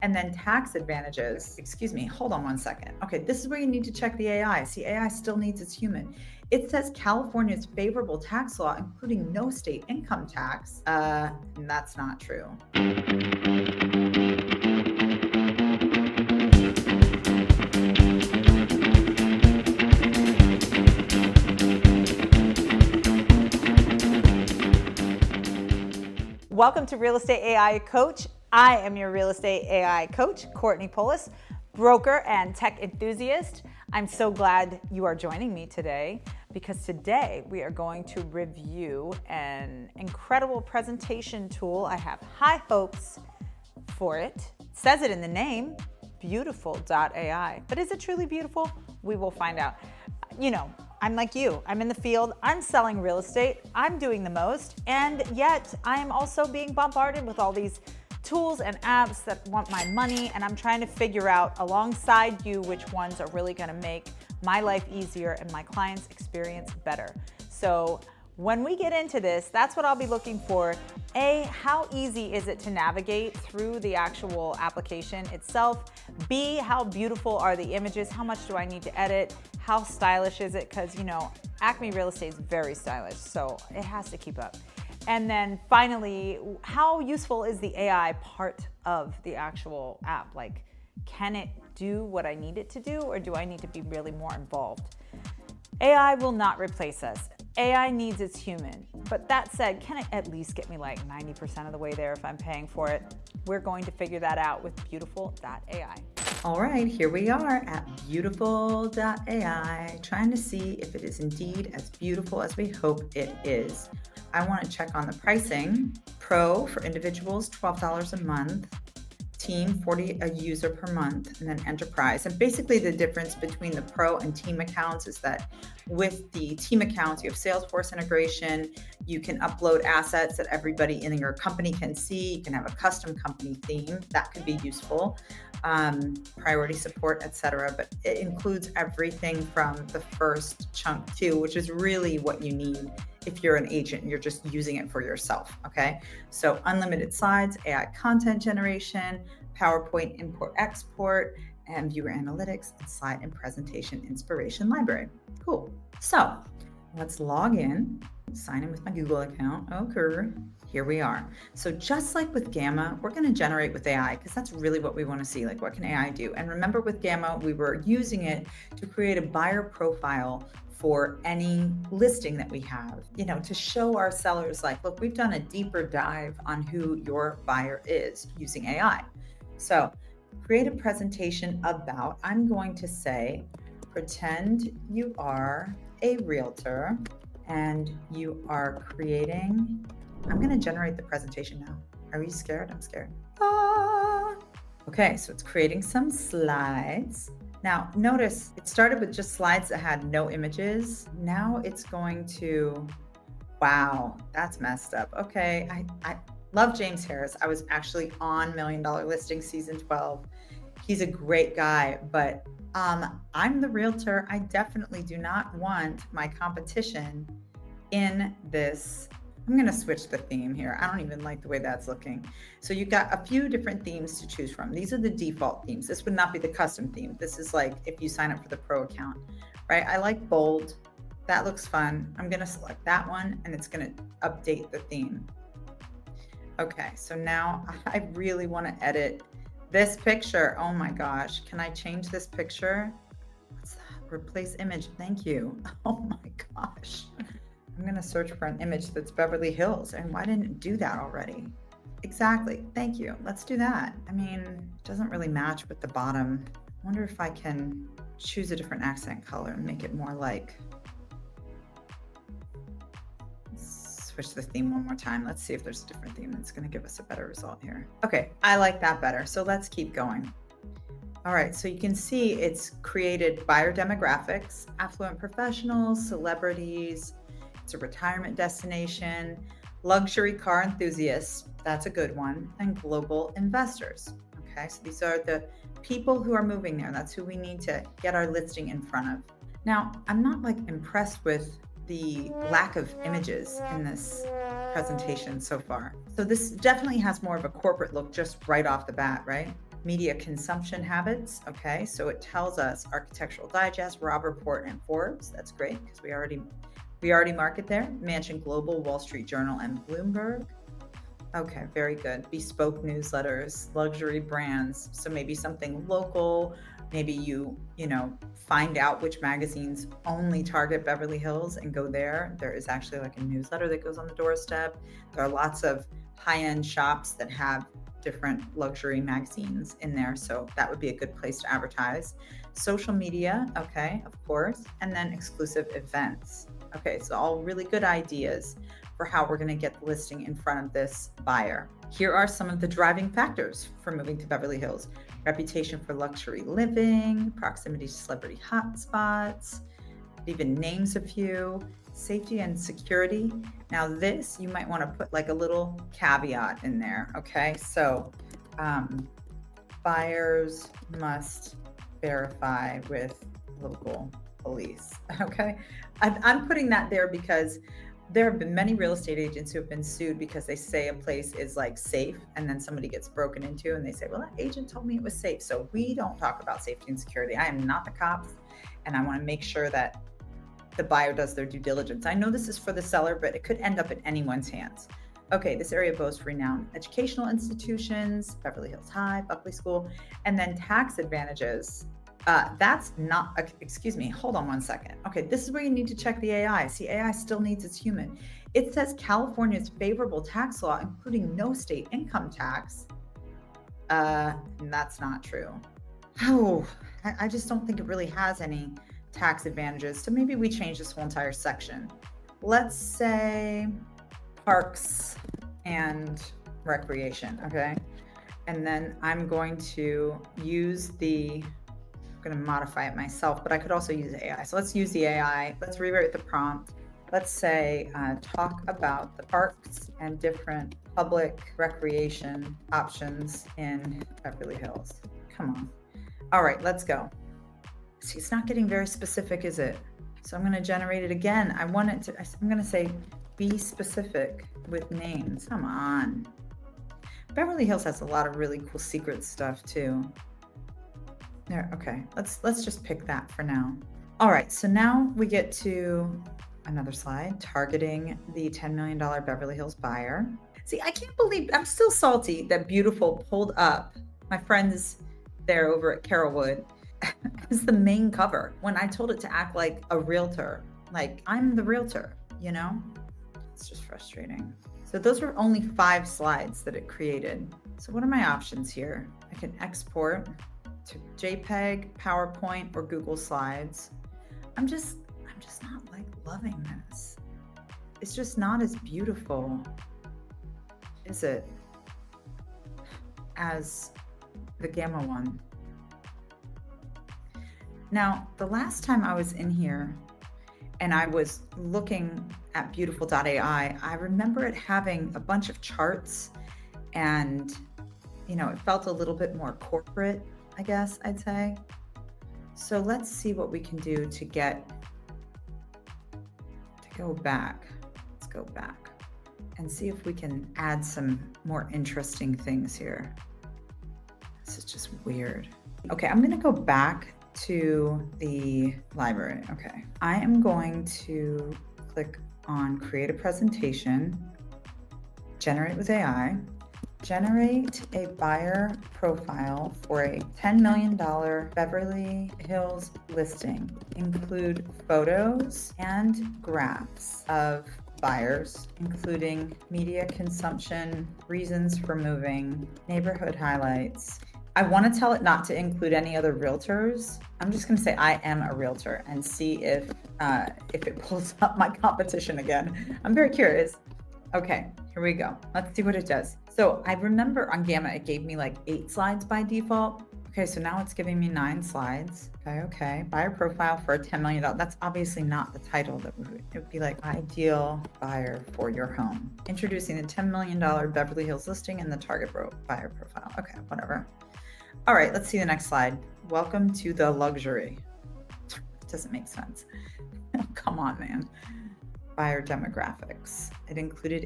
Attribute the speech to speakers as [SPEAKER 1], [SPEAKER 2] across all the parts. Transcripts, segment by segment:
[SPEAKER 1] And then tax advantages. Excuse me, hold on one second. Okay, this is where you need to check the AI. See, AI still needs its human. It says California's favorable tax law, including no state income tax. That's not true.
[SPEAKER 2] Welcome to Real Estate AI Coach. I am your Real Estate AI Coach, Courtney Poulos, broker and tech enthusiast. I'm so glad you are joining me today because today we are going to review an incredible presentation tool. I have high hopes for it. It says it in the name, Beautiful.ai. But is it truly beautiful? We will find out. You know, I'm like you. I'm in the field. I'm selling real estate. I'm doing the most. And yet I am also being bombarded with all these tools and apps that want my money. And I'm trying to figure out alongside you which ones are really going to make my life easier and my clients' experience better. So when we get into this, that's what I'll be looking for. A, how easy is it to navigate through the actual application itself? B, how beautiful are the images? How much do I need to edit? How stylish is it? Because, you know, Acme Real Estate is very stylish, so it has to keep up. And then finally, how useful is the AI part of the actual app? Like, can it do what I need it to do, or do I need to be really more involved? AI will not replace us. AI needs its human. But that said, can it at least get me like 90% of the way there if I'm paying for it? We're going to figure that out with Beautiful.ai.
[SPEAKER 1] All right, here we are at Beautiful.ai, trying to see if it is indeed as beautiful as we hope it is. I want to check on the pricing. Pro for individuals, $12 a month. Team, $40 a user per month, and then enterprise. And basically the difference between the pro and team accounts is that with the team accounts, you have Salesforce integration, you can upload assets that everybody in your company can see, you can have a custom company theme, that could be useful, priority support, etc. But it includes everything from the first chunk too, which is really what you need if you're an agent and you're just using it for yourself, okay? So unlimited slides, AI content generation, PowerPoint import export, and viewer analytics, and slide and presentation inspiration library. Cool. So let's log in, sign in with my Google account. Okay, here we are. So just like with Gamma, we're going to generate with AI because that's really what we want to see. Like, what can AI do? And remember with Gamma, we were using it to create a buyer profile for any listing that we have, you know, to show our sellers like, look, we've done a deeper dive on who your buyer is using AI. So create a presentation about, I'm going to say, pretend you are a realtor and you are creating, I'm going to generate the presentation now. Are you scared? I'm scared. Okay, so it's creating some slides. Now, notice it started with just slides that had no images. Now it's going to, wow, that's messed up. Okay, I love James Harris. I was actually on $1 Million Listing Season 12. He's a great guy, but I'm the realtor. I definitely do not want my competition in this. I'm going to switch the theme here. I don't even like the way that's looking. So you've got a few different themes to choose from. These are the default themes. This would not be the custom theme. This is like if you sign up for the pro account, right? I like bold. That looks fun. I'm going to select that one and it's going to update the theme. Okay, so now I really want to edit this picture. Oh my gosh. Can I change this picture? What's that? Replace image. Thank you. Oh my gosh. I'm going to search for an image that's Beverly Hills. And why didn't it do that already? Exactly. Thank you. Let's do that. I mean, it doesn't really match with the bottom. I wonder if I can choose a different accent color and make it more like. Switch the theme one more time. Let's see if there's a different theme that's going to give us a better result here. Okay, I like that better. So let's keep going. All right, so you can see it's created buyer demographics, affluent professionals, celebrities. It's a retirement destination, luxury car enthusiasts, that's a good one, and global investors. Okay, so these are the people who are moving there. That's who we need to get our listing in front of. Now, I'm not like impressed with the lack of images in this presentation so far. So this definitely has more of a corporate look just right off the bat, right? Media consumption habits. Okay, so it tells us Architectural Digest, Robb Report, and Forbes. That's great because we already market there. Mansion Global, Wall Street Journal, and Bloomberg. Okay, very good. Bespoke newsletters, luxury brands. So maybe something local. Maybe you find out which magazines only target Beverly Hills and go there. There is actually like a newsletter that goes on the doorstep. There are lots of high-end shops that have different luxury magazines in there. So that would be a good place to advertise. Social media, okay, of course. And then exclusive events. Okay, so all really good ideas for how we're going to get the listing in front of this buyer. Here are some of the driving factors for moving to Beverly Hills: reputation for luxury living, proximity to celebrity hotspots, it even names a few, safety and security. Now this, you might want to put like a little caveat in there, okay? So buyers must verify with local police, okay? I'm putting that there because there have been many real estate agents who have been sued because they say a place is like safe and then somebody gets broken into and they say, well, that agent told me it was safe. So we don't talk about safety and security. I am not the cops, and I want to make sure that the buyer does their due diligence. I know this is for the seller, but it could end up in anyone's hands. Okay, this area boasts renowned educational institutions, Beverly Hills High, Buckley School, and then tax advantages. That's not, excuse me, hold on one second. Okay, this is where you need to check the AI. See, AI still needs its human. It says California's favorable tax law, including no state income tax. That's not true. Oh, I just don't think it really has any tax advantages. So maybe we change this whole entire section. Let's say parks and recreation, okay? And then I'm going to use I'm going to modify it myself, but I could also use AI. So let's use the AI. Let's rewrite the prompt. Let's say, talk about the parks and different public recreation options in Beverly Hills. Come on. All right, let's go. See, it's not getting very specific, is it? So I'm going to generate it again. I'm going to say, be specific with names. Come on. Beverly Hills has a lot of really cool secret stuff too. There, okay, let's just pick that for now. All right, so now we get to another slide, targeting the $10 million Beverly Hills buyer. See, I can't believe, I'm still salty that Beautiful pulled up my friends there over at Carrollwood as the main cover when I told it to act like a realtor. Like, I'm the realtor, you know? It's just frustrating. So those were only 5 slides that it created. So what are my options here? I can export to JPEG, PowerPoint, or Google Slides. I'm just not like loving this. It's just not as beautiful, is it, as the Gamma one. Now, the last time I was in here and I was looking at Beautiful.ai, I remember it having a bunch of charts and, it felt a little bit more corporate, I guess I'd say. So let's see what we can do to go back. Let's go back and see if we can add some more interesting things here. This is just weird. Okay, I'm gonna go back to the library. Okay, I am going to click on create a presentation, generate with AI. Generate a buyer profile for a $10 million Beverly Hills listing. Include photos and graphs of buyers, including media consumption, reasons for moving, neighborhood highlights. I want to tell it not to include any other realtors. I'm just going to say I am a realtor and see if it pulls up my competition again. I'm very curious. Okay, here we go. Let's see what it does. So I remember on Gamma, it gave me like 8 slides by default. Okay, so now it's giving me 9 slides. Okay. Buyer profile for a $10 million. That's obviously not the title. It would be like ideal buyer for your home. Introducing the $10 million Beverly Hills listing and the target buyer profile. Okay, whatever. All right, let's see the next slide. Welcome to the luxury. Doesn't make sense. Come on, man. buyer demographics. It included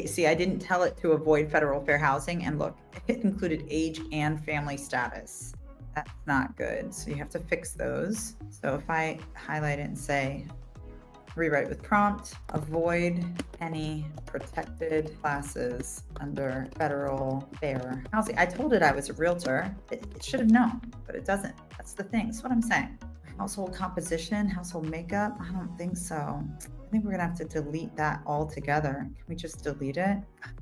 [SPEAKER 1] see, I didn't tell it to avoid federal fair housing, and look, it included age and family status. That's not good. So you have to fix those. So if I highlight it and say, rewrite with prompt, avoid any protected classes under federal fair housing. I told it I was a realtor. It should have known, but it doesn't. That's the thing. That's what I'm saying. Household composition, household makeup. I don't think so. I think we're gonna have to delete that altogether. Can we just delete it?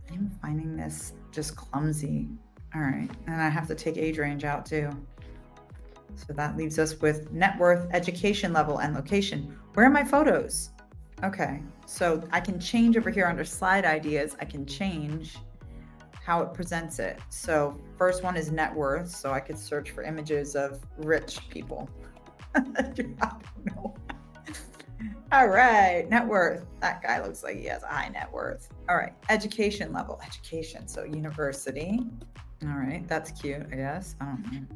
[SPEAKER 1] I'm finding this just clumsy. All right, and I have to take age range out too. So that leaves us with net worth, education level, and location. Where are my photos? Okay, so I can change over here under slide ideas. I can change how it presents it. So first one is net worth. So I could search for images of rich people. I don't know. All right, net worth. That guy looks like he has a high net worth. All right, education level, education. So university. All right, that's cute, I guess. I don't know.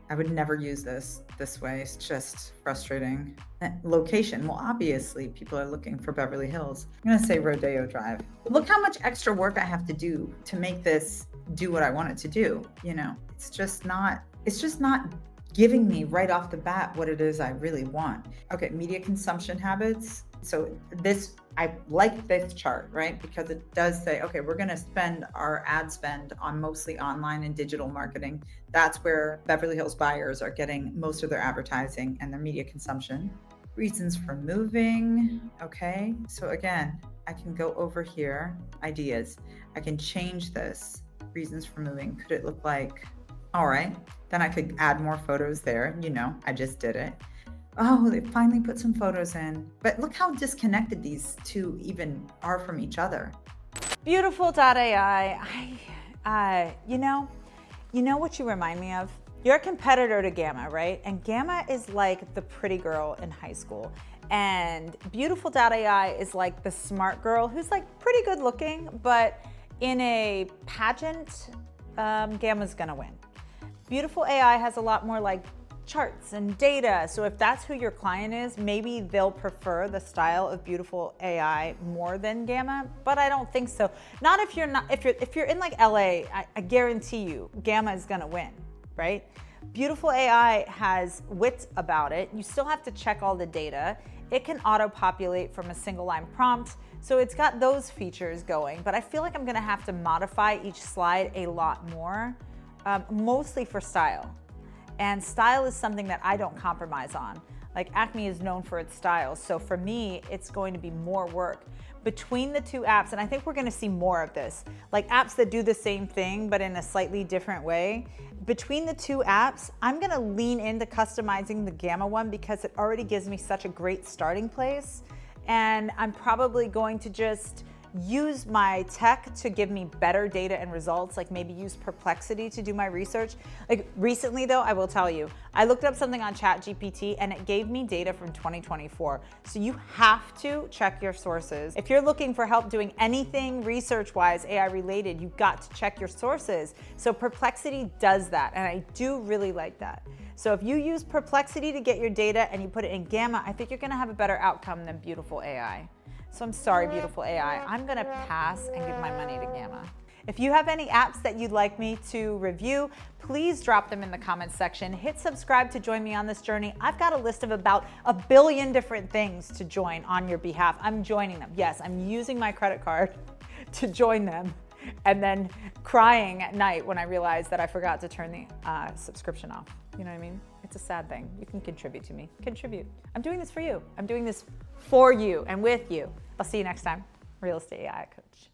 [SPEAKER 1] I would never use this way. It's just frustrating. Location. Well, obviously people are looking for Beverly Hills. I'm gonna say Rodeo Drive. Look how much extra work I have to do to make this do what I want it to do. You know, it's just not giving me right off the bat what it is I really want. Okay, media consumption habits. So I like this chart, right? Because it does say, okay, we're gonna spend our ad spend on mostly online and digital marketing. That's where Beverly Hills buyers are getting most of their advertising and their media consumption. Reasons for moving, okay. So again, I can go over here, ideas. I can change this, reasons for moving. Could it look like, all right, then I could add more photos there. You know, I just did it. Oh, they finally put some photos in. But look how disconnected these two even are from each other.
[SPEAKER 2] Beautiful.ai, you know what you remind me of? You're a competitor to Gamma, right? And Gamma is like the pretty girl in high school. And Beautiful.ai is like the smart girl who's like pretty good looking, but in a pageant, Gamma's gonna win. Beautiful.ai has a lot more like charts and data. So if that's who your client is, maybe they'll prefer the style of Beautiful.ai more than Gamma, but I don't think so. Not if you're in like LA, I guarantee you Gamma is gonna win, right? Beautiful.ai has wit about it. You still have to check all the data. It can auto-populate from a single line prompt. So it's got those features going, but I feel like I'm gonna have to modify each slide a lot more, mostly for style. And style is something that I don't compromise on. Like Acme is known for its style. So for me, it's going to be more work between the two apps. And I think we're gonna see more of this. Like apps that do the same thing, but in a slightly different way. Between the two apps, I'm gonna lean into customizing the Gamma one because it already gives me such a great starting place. And I'm probably going to just use my tech to give me better data and results, like maybe use Perplexity to do my research. Like recently though, I will tell you, I looked up something on ChatGPT and it gave me data from 2024. So you have to check your sources. If you're looking for help doing anything research-wise, AI related, you've got to check your sources. So Perplexity does that, and I do really like that. So if you use Perplexity to get your data and you put it in Gamma, I think you're gonna have a better outcome than Beautiful.ai. So I'm sorry, Beautiful.ai. I'm gonna pass and give my money to Gamma. If you have any apps that you'd like me to review, please drop them in the comments section. Hit subscribe to join me on this journey. I've got a list of about 1 billion different things to join on your behalf. I'm joining them. Yes, I'm using my credit card to join them, and then crying at night when I realize that I forgot to turn the subscription off. You know what I mean? It's a sad thing. You can contribute to me. Contribute. I'm doing this for you. I'm doing this for you and with you. I'll see you next time. Real Estate AI Coach.